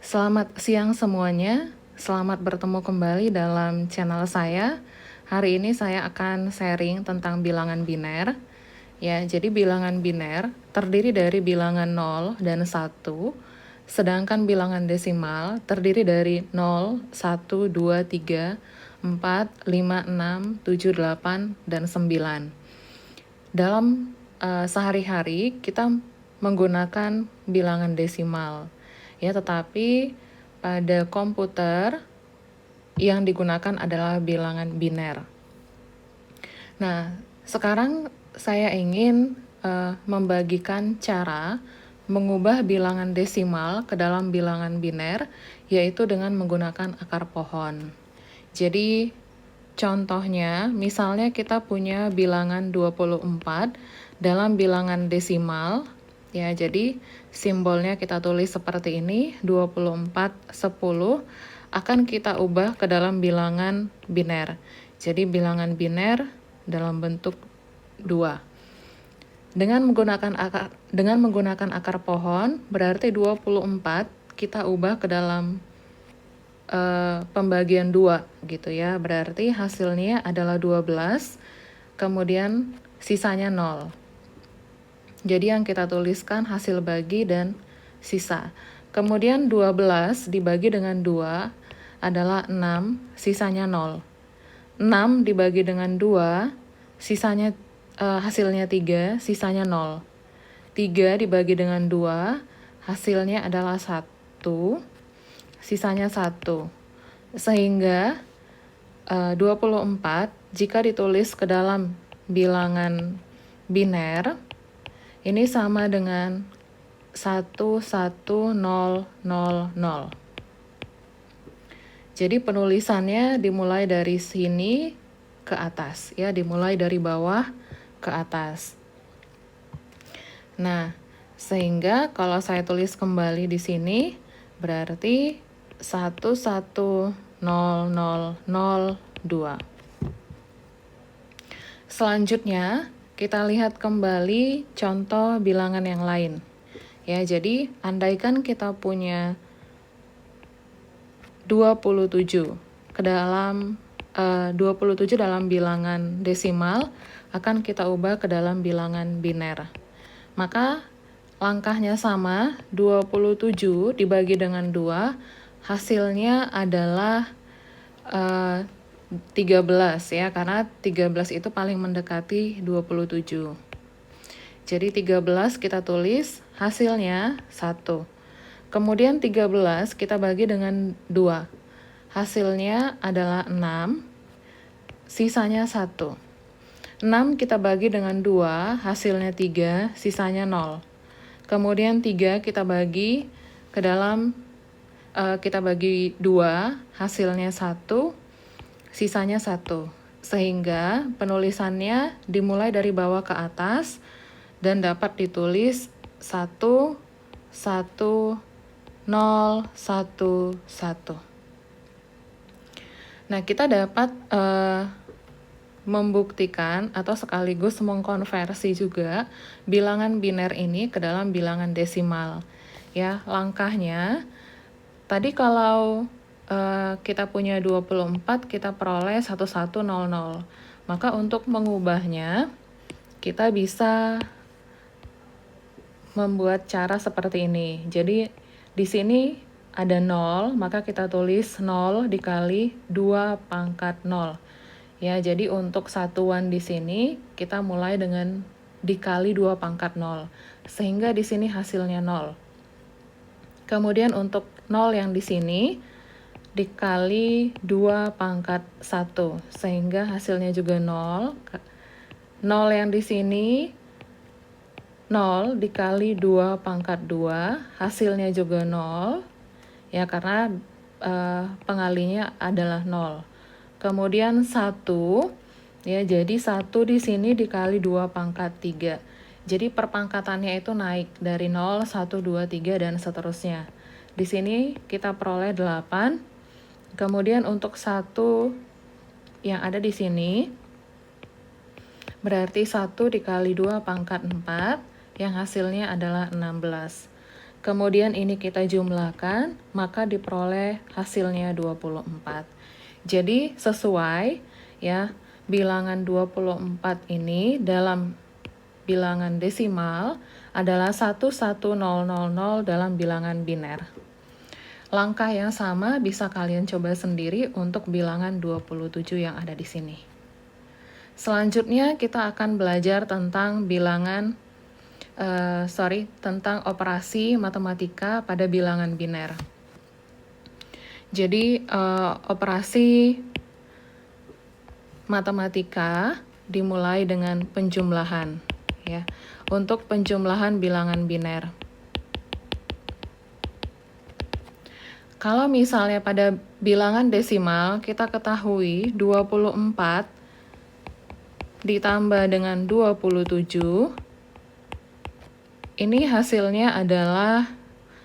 Selamat siang semuanya, selamat bertemu kembali dalam channel saya. Hari ini saya akan sharing tentang bilangan biner. Ya, jadi bilangan biner terdiri dari bilangan 0 dan 1, sedangkan bilangan desimal terdiri dari 0, 1, 2, 3, 4, 5, 6, 7, 8, dan 9. Dalam sehari-hari kita menggunakan bilangan desimal. Ya, tetapi pada komputer yang digunakan adalah bilangan biner. Nah, sekarang saya ingin membagikan cara mengubah bilangan desimal ke dalam bilangan biner, yaitu dengan menggunakan akar pohon. Jadi, contohnya, misalnya kita punya bilangan 24 dalam bilangan desimal, ya, jadi simbolnya kita tulis seperti ini, 24, 10, akan kita ubah ke dalam bilangan biner. Jadi bilangan biner dalam bentuk 2. Dengan menggunakan akar pohon, berarti 24 kita ubah ke dalam pembagian 2 gitu ya. Berarti hasilnya adalah 12, kemudian sisanya 0. Jadi yang kita tuliskan hasil bagi dan sisa. Kemudian 12 dibagi dengan 2 adalah 6, sisanya 0. 6 dibagi dengan 2, sisanya hasilnya 3, sisanya 0. 3 dibagi dengan 2, hasilnya adalah 1, sisanya 1. Sehingga 24 jika ditulis ke dalam bilangan biner, ini sama dengan 11000. Jadi penulisannya dimulai dari sini ke atas, ya, dimulai dari bawah ke atas. Nah, sehingga kalau saya tulis kembali di sini, berarti 1100002. Selanjutnya, kita lihat kembali contoh bilangan yang lain. Ya, jadi andaikan kita punya 27 ke dalam 27 dalam bilangan desimal akan kita ubah ke dalam bilangan biner. Maka langkahnya sama, 27 dibagi dengan 2, hasilnya adalah 13 ya, karena 13 itu paling mendekati 27. Jadi 13 kita tulis, hasilnya 1. Kemudian 13 kita bagi dengan 2. Hasilnya adalah 6, sisanya 1. 6 kita bagi dengan 2, hasilnya 3, sisanya 0. Kemudian 3 kita bagi ke dalam, kita bagi 2, hasilnya 1, sisanya 1. Sehingga penulisannya dimulai dari bawah ke atas dan dapat ditulis 1, 1, 0, 1, 1. Nah, kita dapat membuktikan atau sekaligus mengkonversi juga bilangan biner ini ke dalam bilangan desimal. Ya, langkahnya tadi kalau kita punya 24, kita peroleh 1100. Maka untuk mengubahnya, kita bisa membuat cara seperti ini. Jadi di sini ada 0, maka kita tulis 0 dikali 2 pangkat 0. Ya, jadi untuk satuan di sini kita mulai dengan dikali 2 pangkat 0. Sehingga di sini hasilnya 0. Kemudian untuk 0 yang di sini dikali 2 pangkat 1. Sehingga hasilnya juga 0. 0 yang di sini 0 dikali 2 pangkat 2, hasilnya juga 0, ya, karena pengalinya adalah 0. Kemudian 1, ya, jadi 1 di sini dikali 2 pangkat 3. Jadi perpangkatannya itu naik dari 0, 1, 2, 3, dan seterusnya. Di sini kita peroleh 8. Kemudian untuk 1 yang ada di sini, berarti 1 dikali 2 pangkat 4, yang hasilnya adalah 16. kemudian ini kita jumlahkan, maka diperoleh hasilnya 24. Jadi sesuai ya, bilangan 24 ini dalam bilangan desimal adalah 11000 dalam bilangan biner. Langkah yang sama bisa kalian coba sendiri untuk bilangan 27 yang ada di sini. Selanjutnya kita akan belajar tentang tentang operasi matematika pada bilangan biner. Jadi operasi matematika dimulai dengan penjumlahan ya. Untuk penjumlahan bilangan biner. Kalau misalnya pada bilangan desimal kita ketahui 24 ditambah dengan 27, ini hasilnya adalah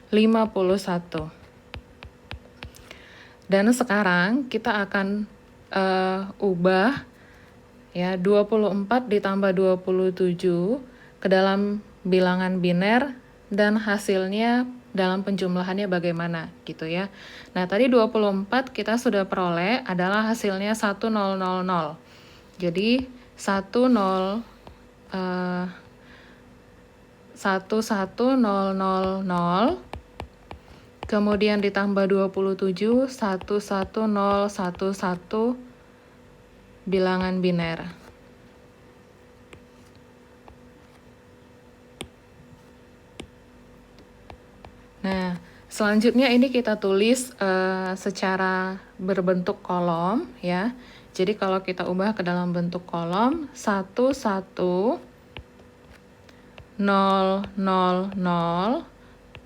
51. Dan sekarang kita akan ubah ya 24 ditambah 27 ke dalam bilangan biner dan hasilnya dalam penjumlahannya bagaimana gitu ya. Nah, tadi 24 kita sudah peroleh adalah hasilnya 1000. Jadi 1000 kemudian ditambah 27 11011 bilangan biner. Nah, selanjutnya ini kita tulis secara berbentuk kolom ya. Jadi kalau kita ubah ke dalam bentuk kolom 11 0 0 0 1 1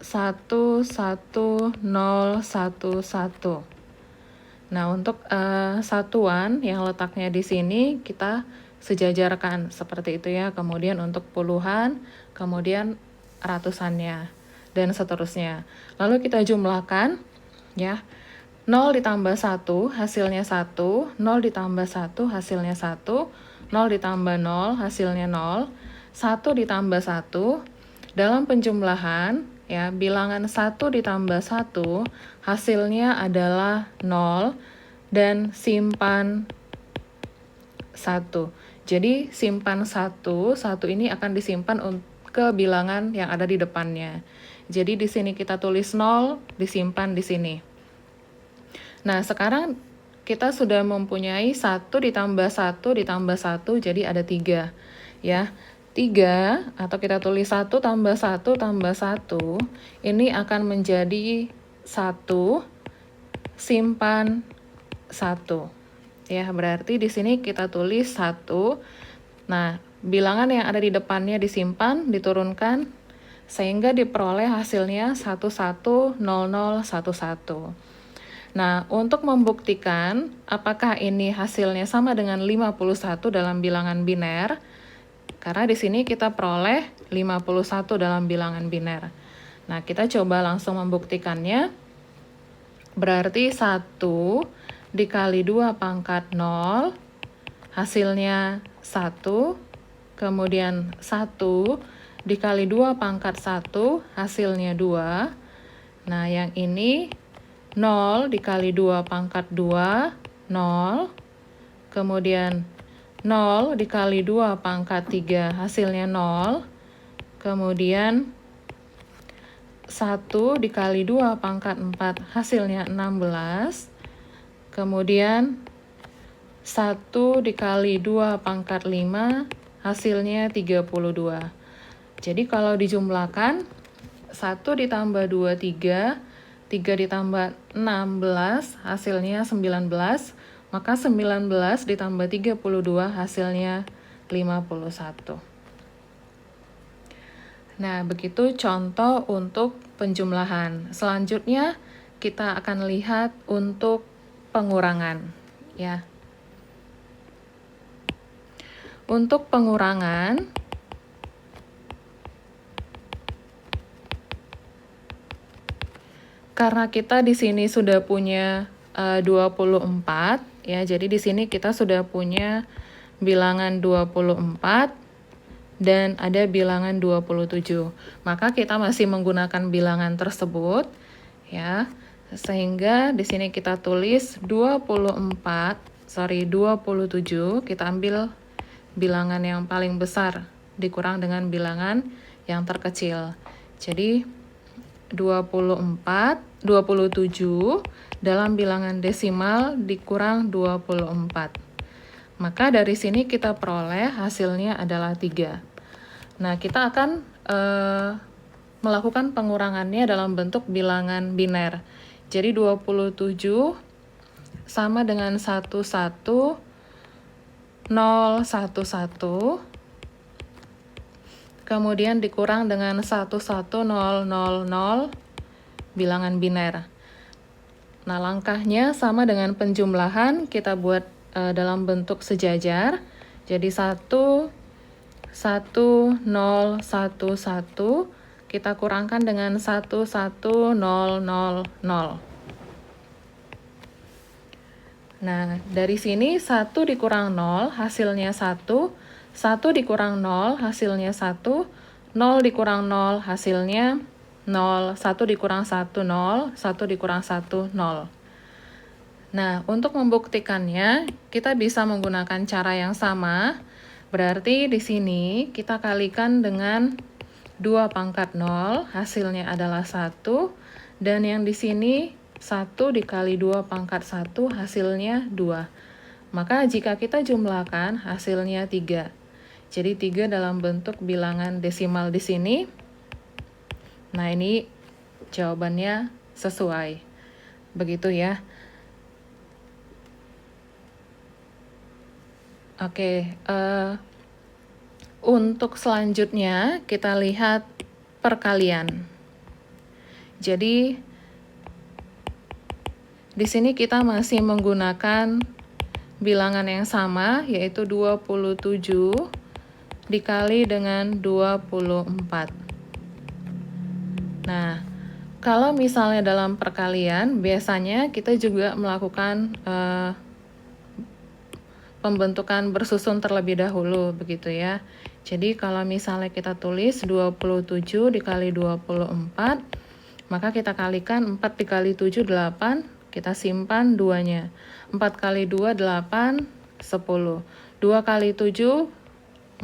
0 1 1. Nah, untuk satuan yang letaknya di sini kita sejajarkan seperti itu ya. Kemudian untuk puluhan, kemudian ratusannya dan seterusnya. Lalu kita jumlahkan ya. 0 ditambah 1 hasilnya 1, 0 ditambah 1 hasilnya 1, 0 ditambah 0 hasilnya 0. 1 ditambah 1 dalam penjumlahan ya, bilangan 1 ditambah 1 hasilnya adalah 0 dan simpan 1. Jadi simpan 1 ini akan disimpan ke bilangan yang ada di depannya. Jadi di sini kita tulis 0, disimpan di sini. Nah, sekarang kita sudah mempunyai 1 ditambah 1 ditambah 1, jadi ada 3 ya. 3 atau kita tulis 1 tambah 1 tambah 1 ini akan menjadi 1 simpan 1 ya, berarti di sini kita tulis 1. Nah, bilangan yang ada di depannya disimpan, diturunkan sehingga diperoleh hasilnya 110011. Nah, untuk membuktikan apakah ini hasilnya sama dengan 51 dalam bilangan biner, karena di sini kita peroleh 51 dalam bilangan biner. Nah, kita coba langsung membuktikannya. Berarti 1 dikali 2 pangkat 0, hasilnya 1. Kemudian 1 dikali 2 pangkat 1, hasilnya 2. Nah, yang ini 0 dikali 2 pangkat 2, 0. Kemudian 0 dikali 2 pangkat 3 hasilnya 0. Kemudian 1 dikali 2 pangkat 4 hasilnya 16. Kemudian 1 dikali 2 pangkat 5 hasilnya 32. Jadi kalau dijumlahkan 1 ditambah 2, 3 ditambah 16 hasilnya 19. Maka 19 ditambah 32 hasilnya 51. Nah, begitu contoh untuk penjumlahan. Selanjutnya kita akan lihat untuk pengurangan ya. Untuk pengurangan karena kita di sini sudah punya 24 ya, jadi di sini kita sudah punya bilangan 24 dan ada bilangan 27. Maka kita masih menggunakan bilangan tersebut ya. Sehingga di sini kita tulis 27, kita ambil bilangan yang paling besar dikurang dengan bilangan yang terkecil. Jadi 27 dalam bilangan desimal dikurang 24. Maka dari sini kita peroleh hasilnya adalah 3. Nah, kita akan melakukan pengurangannya dalam bentuk bilangan biner. Jadi 27 sama dengan 11 011, kemudian dikurang dengan 11000 bilangan biner. Nah, langkahnya sama dengan penjumlahan, kita buat dalam bentuk sejajar. Jadi 11011 kita kurangkan dengan 11000. Nah, dari sini 1 dikurang 0 hasilnya 1, 1 dikurang 0 hasilnya 1, 0 dikurang 0 hasilnya 0, 1 dikurang 1 0, 1 dikurang 1 0. Nah, untuk membuktikannya, kita bisa menggunakan cara yang sama. Berarti di sini kita kalikan dengan 2 pangkat 0, hasilnya adalah 1. Dan yang di sini 1 dikali 2 pangkat 1, hasilnya 2. Maka jika kita jumlahkan, hasilnya 3. Jadi 3 dalam bentuk bilangan desimal di sini. Nah, ini jawabannya sesuai. Begitu ya. Oke, untuk selanjutnya kita lihat perkalian. Jadi di sini kita masih menggunakan bilangan yang sama, yaitu 27 dikali dengan 24. Nah, kalau misalnya dalam perkalian, biasanya kita juga melakukan pembentukan bersusun terlebih dahulu, begitu ya. Jadi kalau misalnya kita tulis 27 dikali 24, maka kita kalikan 4 dikali 7, 8, kita simpan 2-nya. 4 kali 2, 8, 10. 2 kali 7,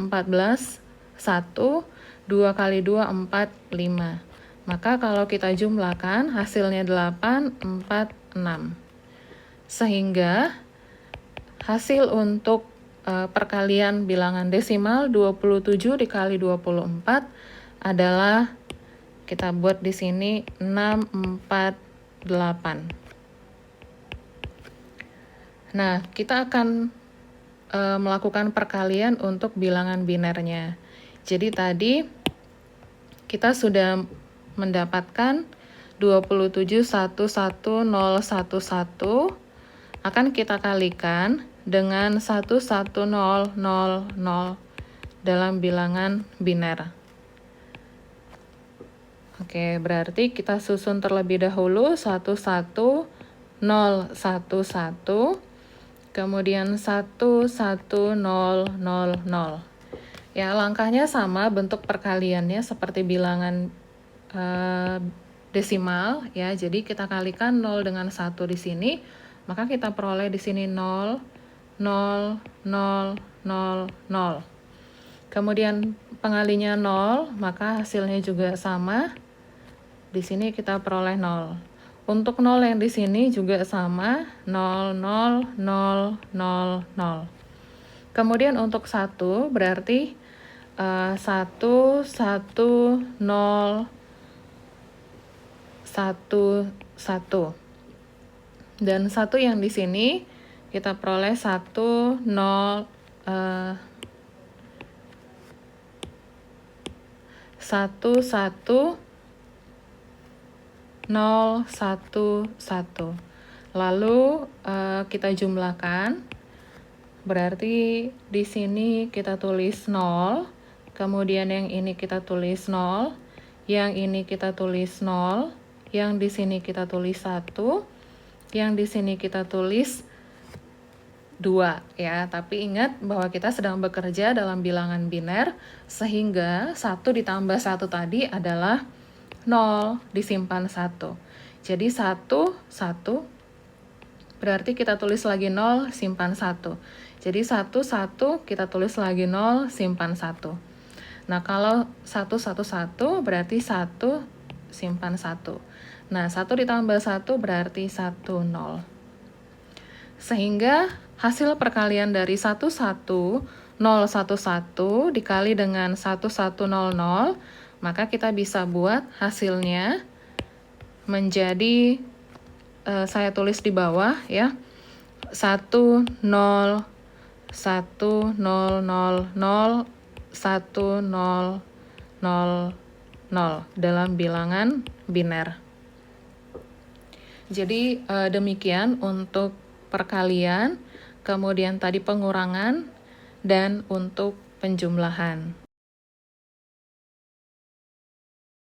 14, 1. 2 kali 2, 4, 5. Maka kalau kita jumlahkan, hasilnya 8, 4, 6. Sehingga hasil untuk perkalian bilangan desimal 27 dikali 24 adalah, kita buat di sini 648. Nah, kita akan melakukan perkalian untuk bilangan binernya. Jadi tadi kita sudah mendapatkan 27 11011 akan kita kalikan dengan 11000 dalam bilangan biner. Oke, berarti kita susun terlebih dahulu 11011, kemudian 11000. Ya, langkahnya sama, bentuk perkaliannya seperti bilangan desimal ya. Jadi kita kalikan 0 dengan 1 di sini, maka kita peroleh di sini 0, 0, 0, 0, 0. Kemudian pengalinya 0, maka hasilnya juga sama. Di sini kita peroleh 0. Untuk 0 yang di sini juga sama, 0, 0, 0, 0, 0. Kemudian untuk 1 berarti 1, 1, 0, 1, 1. Dan 1 yang di sini kita peroleh 1, 0, 1, 1, 0, 1, 1. Lalu kita jumlahkan. Berarti di sini kita tulis 0, kemudian yang ini kita tulis 0, yang ini kita tulis 0, yang di sini kita tulis 1, yang di sini kita tulis 2 ya, tapi ingat bahwa kita sedang bekerja dalam bilangan biner, sehingga 1 ditambah 1 tadi adalah 0, disimpan 1. Jadi 1, 1, berarti kita tulis lagi 0, simpan 1. Jadi 1, 1, kita tulis lagi 0, simpan 1. Nah, kalau 1, 1, 1, berarti 1, simpan 1. Nah, 1 ditambah 1 berarti 1, 0. Sehingga hasil perkalian dari 11, 011 dikali dengan 1100, maka kita bisa buat hasilnya menjadi, saya tulis di bawah ya, 1, 0, 1, 0, 0, 0, 1, 0, 0, 0 dalam bilangan biner. Jadi demikian untuk perkalian, kemudian tadi pengurangan, dan untuk penjumlahan.